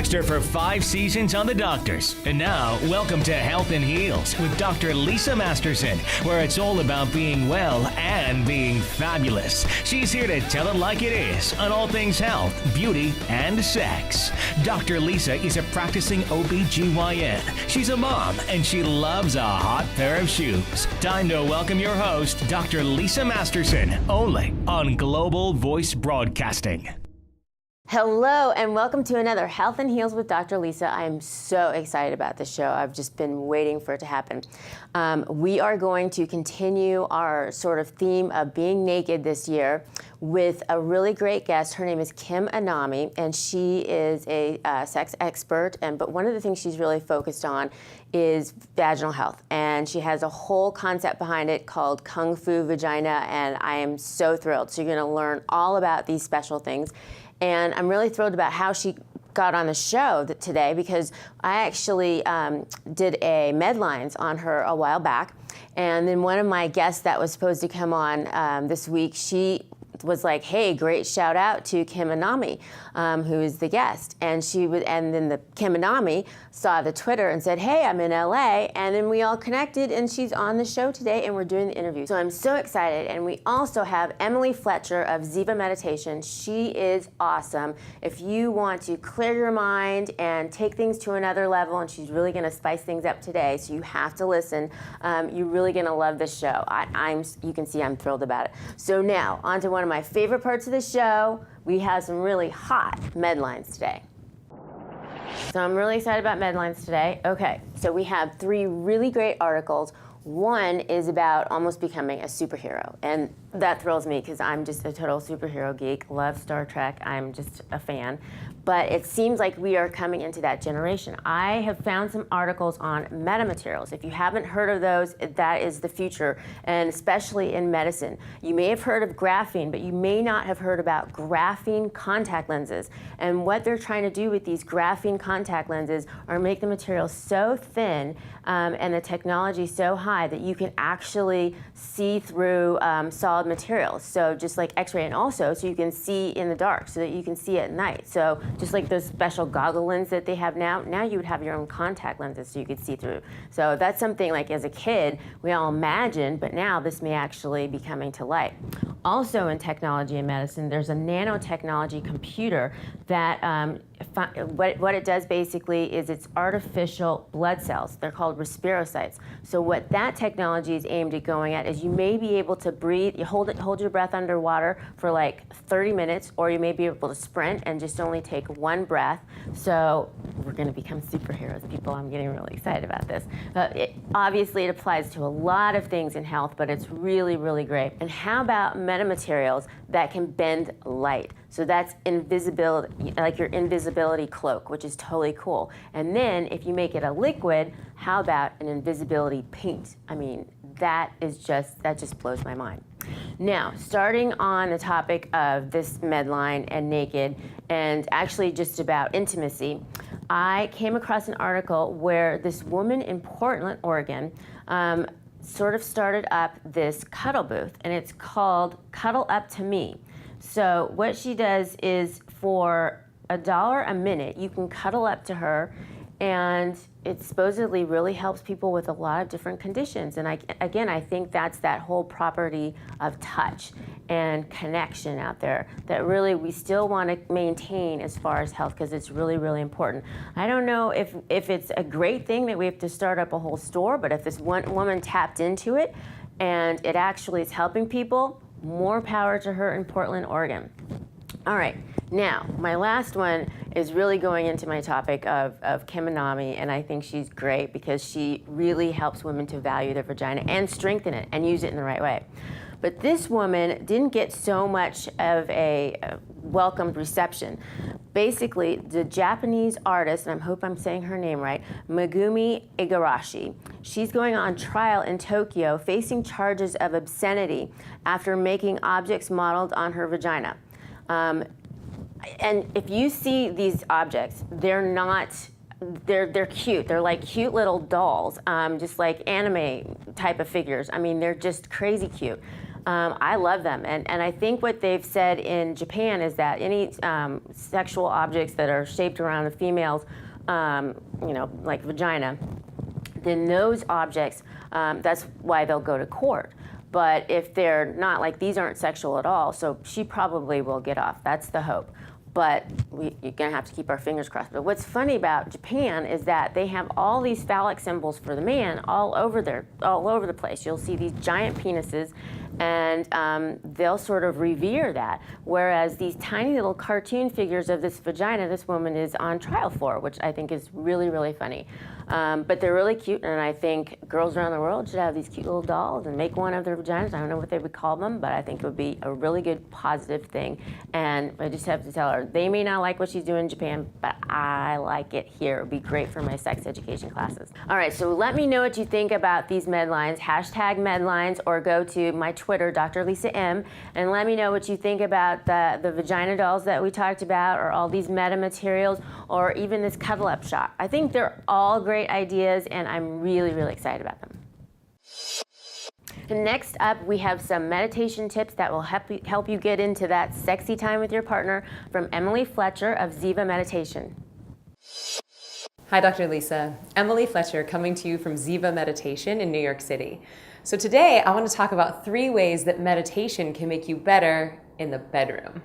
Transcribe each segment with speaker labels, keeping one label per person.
Speaker 1: newscaster for 5 seasons on The Doctors. And now, welcome to Health and Heals with Dr. Lisa Masterson, where it's all about being well and being fabulous. She's here to tell it like it is on all things health, beauty, and sex. Dr. Lisa is a practicing OBGYN. She's a mom, and she loves a hot pair of shoes. Time to welcome your host, Dr. Lisa Masterson, only on Global Voice Broadcasting.
Speaker 2: Hello and welcome to another Health and Heals with Dr. Lisa. I am so excited about this show. I've just been waiting for it to happen. We are going to continue our sort of theme of being naked this year with a really great guest. Her name is Kim Anami, and she is a sex expert. But one of the things she's really focused on is vaginal health, and she has a whole concept behind it called Kung Fu Vagina, and I am so thrilled. So you're going to learn all about these special things. And I'm really thrilled about how she got on the show today, because I actually did a Medlines on her a while back. And then one of my guests that was supposed to come on this week, she was like, hey, great shout out to Kim Anami, who is the guest. And then the Kim Anami saw the Twitter and said, hey, I'm in LA. And then we all connected, and she's on the show today, and we're doing the interview. So I'm so excited. And we also have Emily Fletcher of Ziva Meditation. She is awesome. If you want to clear your mind and take things to another level, and she's really going to spice things up today, so you have to listen. You're really going to love this show. You can see I'm thrilled about it. So now, on to one of my favorite parts of the show. We have some really hot Medlines today. So I'm really excited about Medlines today. Okay, so we have 3 really great articles. One is about almost becoming a superhero, and that thrills me because I'm just a total superhero geek, love Star Trek, I'm just a fan. But it seems like we are coming into that generation. I have found some articles on metamaterials. If you haven't heard of those, that is the future, and especially in medicine. You may have heard of graphene, but you may not have heard about graphene contact lenses. And what they're trying to do with these graphene contact lenses are make the material so thin and the technology so high that you can actually see through solid materials. So just like X-ray, and also so you can see in the dark, so that you can see at night. So just like those special goggle lenses that they have now you would have your own contact lenses so you could see through. So that's something like as a kid we all imagined, but now this may actually be coming to light. Also in technology and medicine, there's a nanotechnology computer that what it does basically is it's artificial blood cells. They're called respirocytes. So what that technology is aimed at going at is you may be able to breathe, you hold your breath underwater for like 30 minutes, or you may be able to sprint and just only take 1 breath. So we're going to become superheroes, people. I'm getting really excited about this. Obviously it applies to a lot of things in health, but it's really, really great. And how about metamaterials that can bend light? So that's invisibility, like your invisibility cloak, which is totally cool. And then if you make it a liquid, how about an invisibility paint? I mean, that just blows my mind. Now, starting on the topic of this Medline and naked, and actually just about intimacy, I came across an article where this woman in Portland, Oregon, sort of started up this cuddle booth, and it's called Cuddle Up to Me. So what she does is for $1 a minute, you can cuddle up to her, and it supposedly really helps people with a lot of different conditions. And I think that's that whole property of touch and connection out there that really we still want to maintain as far as health, because it's really, really important. I don't know if it's a great thing that we have to start up a whole store, but if this one woman tapped into it and it actually is helping people, more power to her in Portland, Oregon. All right, now my last one is really going into my topic of Kim Anami, and I think she's great because she really helps women to value their vagina and strengthen it and use it in the right way. But this woman didn't get so much of a welcomed reception. Basically, the Japanese artist, and I hope I'm saying her name right, Megumi Igarashi, she's going on trial in Tokyo facing charges of obscenity after making objects modeled on her vagina. And if you see these objects, they're cute. They're like cute little dolls, just like anime type of figures. I mean, they're just crazy cute. I love them, and I think what they've said in Japan is that any sexual objects that are shaped around the female's, like vagina, then those objects, that's why they'll go to court. But if they're not, like these aren't sexual at all, so she probably will get off. That's the hope. But you're gonna have to keep our fingers crossed. But what's funny about Japan is that they have all these phallic symbols for the man all over the place. You'll see these giant penises, and they'll sort of revere that. Whereas these tiny little cartoon figures of this vagina, this woman is on trial for, which I think is really, really funny. But they're really cute, and I think girls around the world should have these cute little dolls and make one of their vaginas. I don't know what they would call them, but I think it would be a really good positive thing. And I just have to tell her, they may not like what she's doing in Japan, but I like it here. It would be great for my sex education classes. All right, so let me know what you think about these medlines, hashtag medlines, or go to my Twitter, Dr. Lisa M, and let me know what you think about the vagina dolls that we talked about, or all these meta materials, or even this cuddle up shot. I think they're all great ideas, and I'm really, really excited about them. And next up, we have some meditation tips that will help you get into that sexy time with your partner from Emily Fletcher of Ziva Meditation.
Speaker 3: Hi, Dr. Lisa. Emily Fletcher coming to you from Ziva Meditation in New York City. So today, I want to talk about 3 ways that meditation can make you better in the bedroom.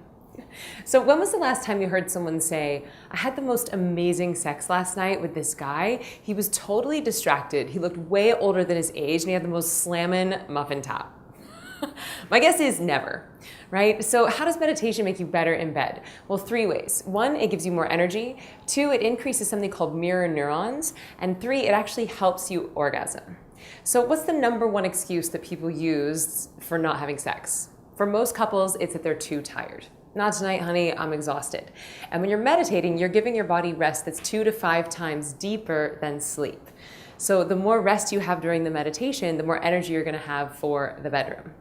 Speaker 3: So when was the last time you heard someone say, I had the most amazing sex last night with this guy. He was totally distracted. He looked way older than his age, and he had the most slammin' muffin top. My guess is never, right? So how does meditation make you better in bed? Well, 3 ways. 1, it gives you more energy. 2, it increases something called mirror neurons. And 3, it actually helps you orgasm. So what's the number 1 excuse that people use for not having sex? For most couples, it's that they're too tired. Not tonight, honey, I'm exhausted. And when you're meditating, you're giving your body rest that's 2 to 5 times deeper than sleep. So the more rest you have during the meditation, the more energy you're gonna have for the bedroom.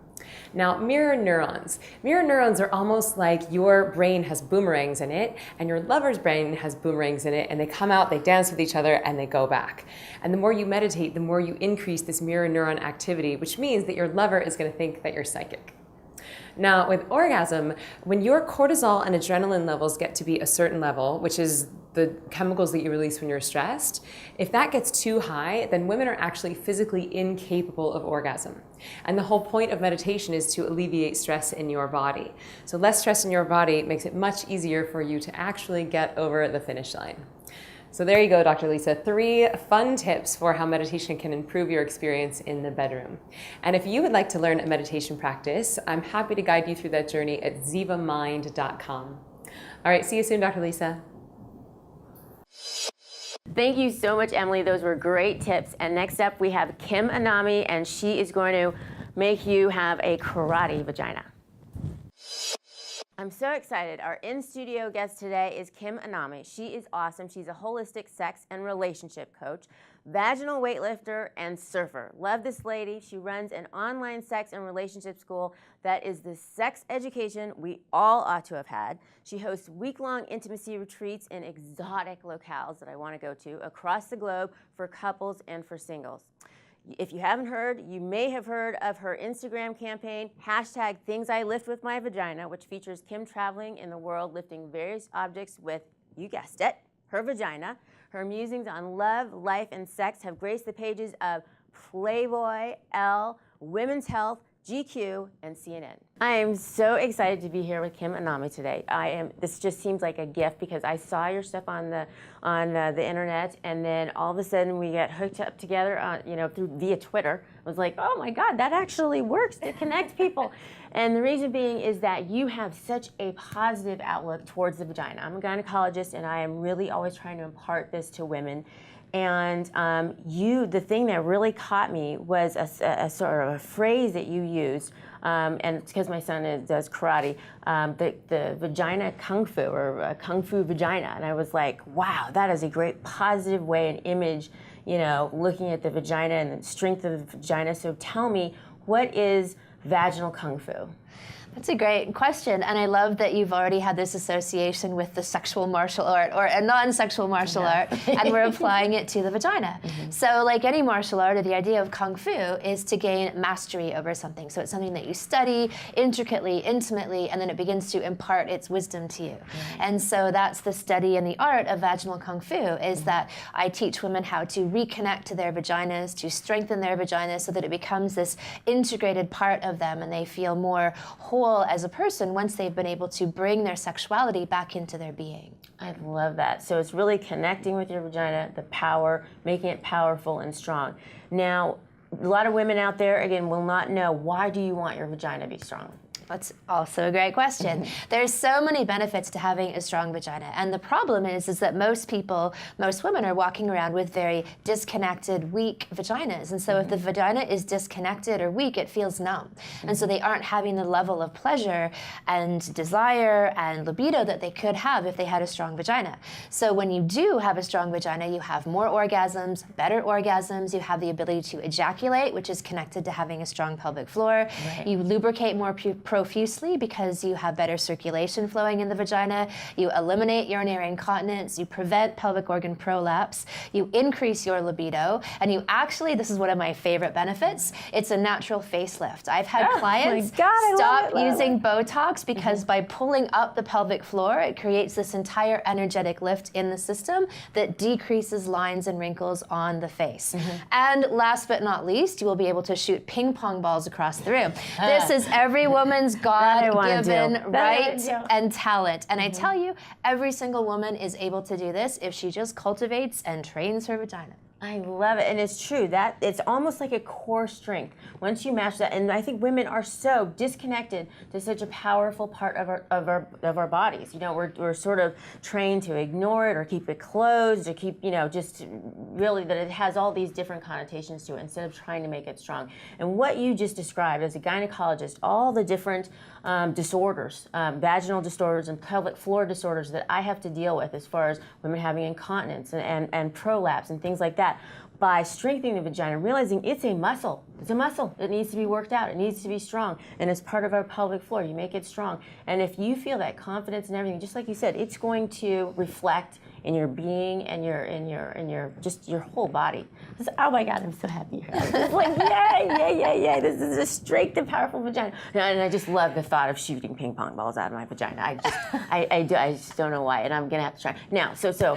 Speaker 3: Now, mirror neurons. Mirror neurons are almost like your brain has boomerangs in it, and your lover's brain has boomerangs in it, and they come out, they dance with each other, and they go back. And the more you meditate, the more you increase this mirror neuron activity, which means that your lover is gonna think that you're psychic. Now, with orgasm, when your cortisol and adrenaline levels get to be a certain level, which is the chemicals that you release when you're stressed, if that gets too high, then women are actually physically incapable of orgasm. And the whole point of meditation is to alleviate stress in your body. So less stress in your body makes it much easier for you to actually get over the finish line. So there you go, Dr. Lisa, 3 fun tips for how meditation can improve your experience in the bedroom. And if you would like to learn a meditation practice, I'm happy to guide you through that journey at zivamind.com. All right, see you soon, Dr. Lisa.
Speaker 2: Thank you so much, Emily. Those were great tips. And next up, we have Kim Anami, and she is going to make you have a karate vagina. I'm so excited. Our in-studio guest today is Kim Anami. She is awesome. She's a holistic sex and relationship coach, vaginal weightlifter, and surfer. Love this lady. She runs an online sex and relationship school that is the sex education we all ought to have had. She hosts week-long intimacy retreats in exotic locales that I want to go to across the globe for couples and for singles. If you haven't heard, you may have heard of her Instagram campaign, hashtag Things I Lift With My Vagina, which features Kim traveling in the world lifting various objects with, you guessed it, her vagina. Her musings on love, life, and sex have graced the pages of Playboy, Elle, Women's Health, GQ, and CNN. I am so excited to be here with Kim Anami today. This just seems like a gift because I saw your stuff on the internet, and then all of a sudden we get hooked up together, via Twitter. I was like, oh my God, that actually works to connect people. And the reason being is that you have such a positive outlook towards the vagina. I'm a gynecologist, and I am really always trying to impart this to women. And the thing that really caught me was a sort of a phrase that you used, and it's because my son does karate, the vagina kung fu, or kung fu vagina. And I was like, wow, that is a great positive way, an image, looking at the vagina and the strength of the vagina. So tell me, what is vaginal kung fu?
Speaker 4: That's a great question, and I love that you've already had this association with the sexual martial art or a non-sexual martial art, and we're applying it to the vagina. So like any martial art, or the idea of Kung Fu is to gain mastery over something. So it's something that you study intricately, intimately, and then it begins to impart its wisdom to you. And so that's the study and the art of vaginal Kung Fu, is that I teach women how to reconnect to their vaginas, to strengthen their vaginas so that it becomes this integrated part of them, and they feel more whole as a person once they've been able to bring their sexuality back into their being.
Speaker 2: I love that. So it's really connecting with your vagina, the power, making it powerful and strong. Now, a lot of women out there, again, will not know, why do you want your vagina to be strong?
Speaker 4: That's also a great question. There's so many benefits to having a strong vagina, and the problem is that most women are walking around with very disconnected, weak vaginas, and so if the vagina is disconnected or weak, it feels numb, and so they aren't having the level of pleasure and desire and libido that they could have if they had a strong vagina. So when you do have a strong vagina, you have more orgasms, better orgasms, you have the ability to ejaculate, which is connected to having a strong pelvic floor. You lubricate more profusely because you have better circulation flowing in the vagina. You eliminate urinary incontinence. You prevent pelvic organ prolapse. You increase your libido. And you actually, this is one of my favorite benefits, it's a natural facelift. I've had clients stop using Botox because by pulling up the pelvic floor, it creates this entire energetic lift in the system that decreases lines and wrinkles on the face. And last but not least, you will be able to shoot ping pong balls across the room. This is every woman's God-given right and talent. And I tell you, every single woman is able to do this if she just cultivates and trains her vagina.
Speaker 2: I love it, and it's true that it's almost like a core strength once you match that. And I think women are so disconnected to such a powerful part of our bodies. You know, we're sort of trained to ignore it or keep it closed or keep, you know, just really that it has all these different connotations to it instead of trying to make it strong. And what you just described as a gynecologist, all the different disorders, vaginal disorders and pelvic floor disorders that I have to deal with as far as women having incontinence and prolapse and things like that, by strengthening the vagina, realizing it's a muscle. It's a muscle. It needs to be worked out. It needs to be strong. And it's part of our pelvic floor. You make it strong. And if you feel that confidence and everything, just like you said, it's going to reflect in your being and your just your whole body. Just, oh my God, I'm so happy. It's like, yay. This is a strength and powerful vagina. And I just love the thought of shooting ping pong balls out of my vagina. I just don't know why, and I'm gonna have to try. Now, so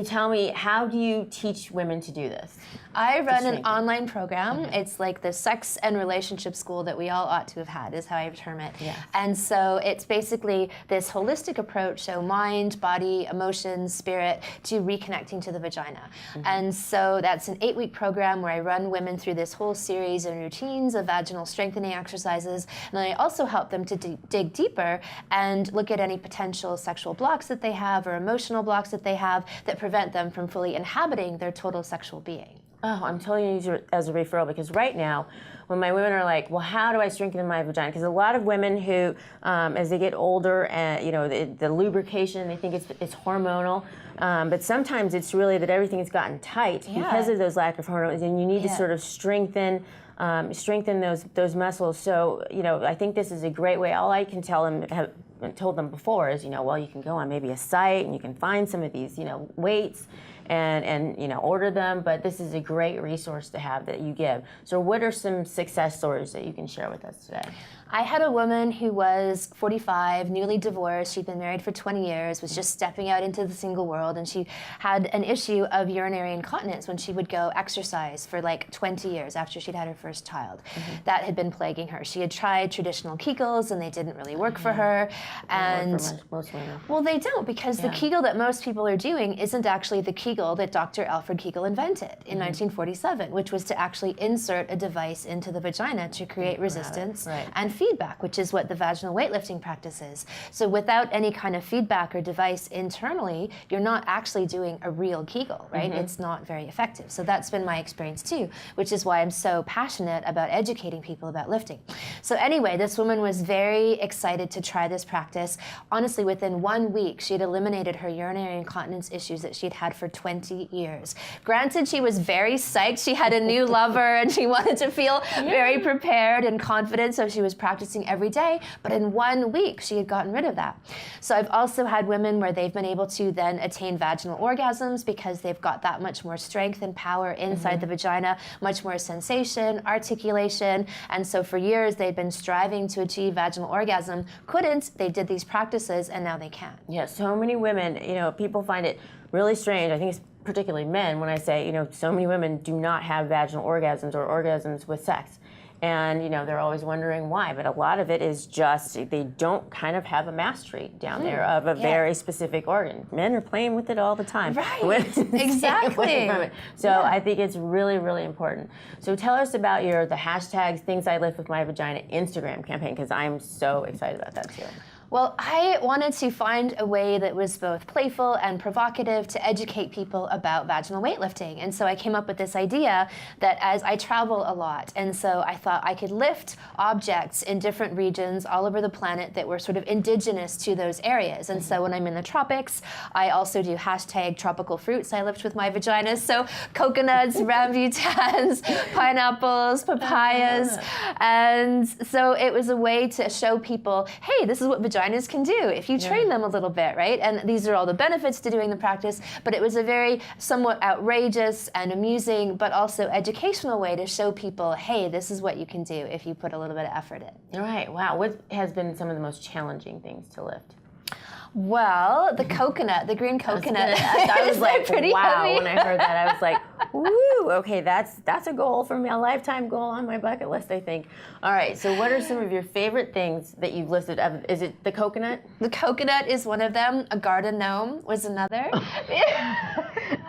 Speaker 2: tell me, how do you teach women to do this?
Speaker 4: I run an online program. It's like the sex and relationship school that we all ought to have had, is how I term it.
Speaker 2: Yes.
Speaker 4: And so it's basically this holistic approach, so mind, body, emotions, spirit, to reconnecting to the vagina. And so that's an 8-week program where I run women through this whole series and routines of vaginal strengthening exercises. And then I also help them to dig deeper and look at any potential sexual blocks that they have or emotional blocks that they have that prevent them from fully inhabiting their total sexual being.
Speaker 2: Oh, I'm totally using it as a referral, because right now, when my women are like, well, how do I strengthen my vagina? Because a lot of women who, as they get older, you know, the lubrication, they think it's hormonal, but sometimes it's really that everything has gotten tight because of those lack of hormones, and you need to sort of strengthen those muscles. So, you know, I think this is a great way. All I can tell them, have told them before, is, you know, well, you can go on maybe a site and you can find some of these, you know, weights and you know, order them, but this is a great resource to have that you give. So what are some success stories that you can share with us today?
Speaker 4: I had a woman who was 45, newly divorced. She'd been married for 20 years, was just stepping out into the single world, and she had an issue of urinary incontinence when she would go exercise for like 20 years after she'd had her first child. That had been plaguing her. She had tried traditional Kegels, and they didn't really work for her. And
Speaker 2: most women.
Speaker 4: Well, they don't, because the Kegel that most people are doing isn't actually the Kegel that Dr. Alfred Kegel invented in 1947, which was to actually insert a device into the vagina to create resistance and feedback, which is what the vaginal weightlifting practice is. So without any kind of feedback or device internally, you're not actually doing a real Kegel, right? It's not very effective. So that's been my experience too, which is why I'm so passionate about educating people about lifting. So anyway, this woman was very excited to try this practice. Honestly, within 1 week, she had eliminated her urinary incontinence issues that she'd had for 20 years. Granted, she was very psyched. She had a new lover and she wanted to feel very prepared and confident, so she was practicing every day, but in 1 week she had gotten rid of that. So I've also had women where they've been able to then attain vaginal orgasms because they've got that much more strength and power inside the vagina, much more sensation, articulation, and so for years they'd been striving to achieve vaginal orgasm, couldn't, they did these practices, and now they can.
Speaker 2: Yeah, so many women, people find it really strange. I think it's particularly men when I say, so many women do not have vaginal orgasms or orgasms with sex. And, they're always wondering why, but a lot of it is just they don't kind of have a mastery down there of a very specific organ. Men are playing with it all the time.
Speaker 4: Right, exactly.
Speaker 2: So I think it's really, really important. So tell us about the hashtags, Things I Lift with My Vagina Instagram campaign, because I'm so excited about that too.
Speaker 4: Well, I wanted to find a way that was both playful and provocative to educate people about vaginal weightlifting. And so I came up with this idea that as I travel a lot, and so I thought I could lift objects in different regions all over the planet that were sort of indigenous to those areas. And so when I'm in the tropics, I also do hashtag tropical fruits I lift with my vagina. So coconuts, rambutans, pineapples, papayas. And so it was a way to show people, hey, this is what vaginas can do if you train them a little bit, right? And these are all the benefits to doing the practice, but it was a very somewhat outrageous and amusing, but also educational way to show people, hey, this is what you can do if you put a little bit of effort in.
Speaker 2: All right, wow. What has been some of the most challenging things to lift?
Speaker 4: Well, the coconut, the green coconut.
Speaker 2: I was like, wow,
Speaker 4: heavy.
Speaker 2: when I heard that, I was like, woo, okay, that's a goal for me, a lifetime goal on my bucket list, I think. All right, so what are some of your favorite things that you've listed? Is it the coconut?
Speaker 4: The coconut is one of them. A garden gnome was another.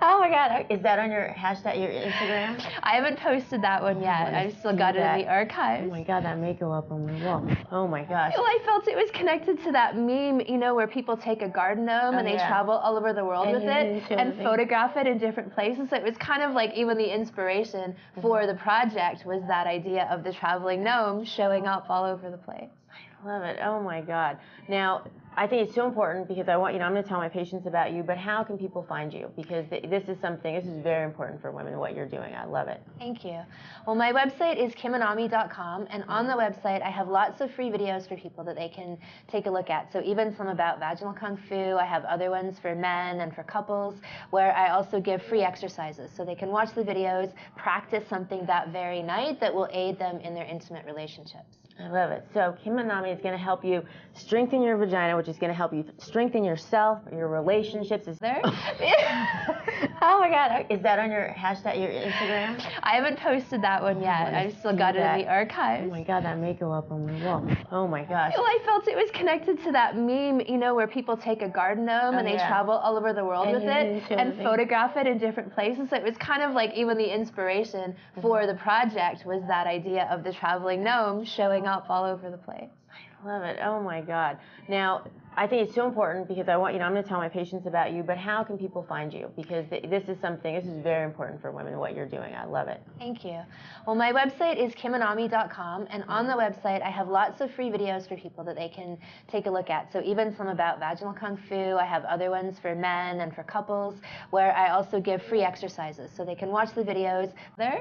Speaker 2: Oh my God, is that on your hashtag, your Instagram?
Speaker 4: I haven't posted that one yet. I've still got it in the archives.
Speaker 2: Oh my God, that may go up on my wall. Oh my gosh.
Speaker 4: Well, I felt it was connected to that meme, where people take a garden gnome and they travel all over the world with it and photograph it in different places. So it was kind of like even the inspiration for the project was that idea of the traveling gnome showing up all over the place.
Speaker 2: I love it. Oh my God. Now, I think it's so important because I'm going to tell my patients about you, but how can people find you? Because this is very important for women, what you're doing. I love it.
Speaker 4: Thank you. Well, my website is kimanami.com, and on the website I have lots of free videos for people that they can take a look at. So even some about vaginal kung fu, I have other ones for men and for couples, where I also give free exercises. So they can watch the videos, practice something that very night that will aid them in their intimate relationships.
Speaker 2: I love it. So Kim Anami is going to help you strengthen your vagina, which is going to help you strengthen yourself, your relationships. Is there? Oh my God. Is that on your hashtag, your Instagram?
Speaker 4: I haven't posted that one yet. I've still got it in the archives.
Speaker 2: Oh my God, that may go up on my wall. Oh my gosh.
Speaker 4: Well, I felt it was connected to that meme, where people take a garden gnome and they travel all over the world with it and photograph it in different places. So it was kind of like even the inspiration for the project was that idea of the traveling gnome showing up all over the place.
Speaker 2: I love it. Oh my God. Now, I think it's so important because I'm going to tell my patients about you, but how can people find you? Because this is very important for women, what you're doing. I love it.
Speaker 4: Thank you. Well, my website is kimanami.com, and on the website I have lots of free videos for people that they can take a look at. So even some about vaginal kung fu, I have other ones for men and for couples, where I also give free exercises. So they can watch the videos there.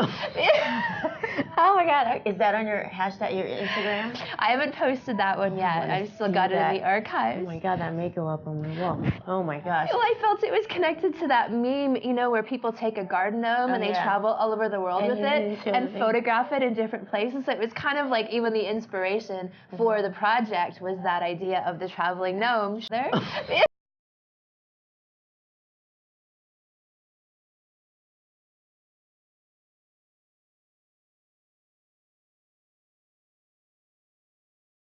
Speaker 2: Oh my God. Is that on your hashtag, your Instagram?
Speaker 4: I haven't posted that one yet. I've still got it in the archives.
Speaker 2: Oh my God, that may go up on my wall. Oh my gosh.
Speaker 4: Well, I felt it was connected to that meme, where people take a garden gnome and they travel all over the world with it and photograph it in different places. So it was kind of like even the inspiration for the project was that idea of the traveling gnome. There.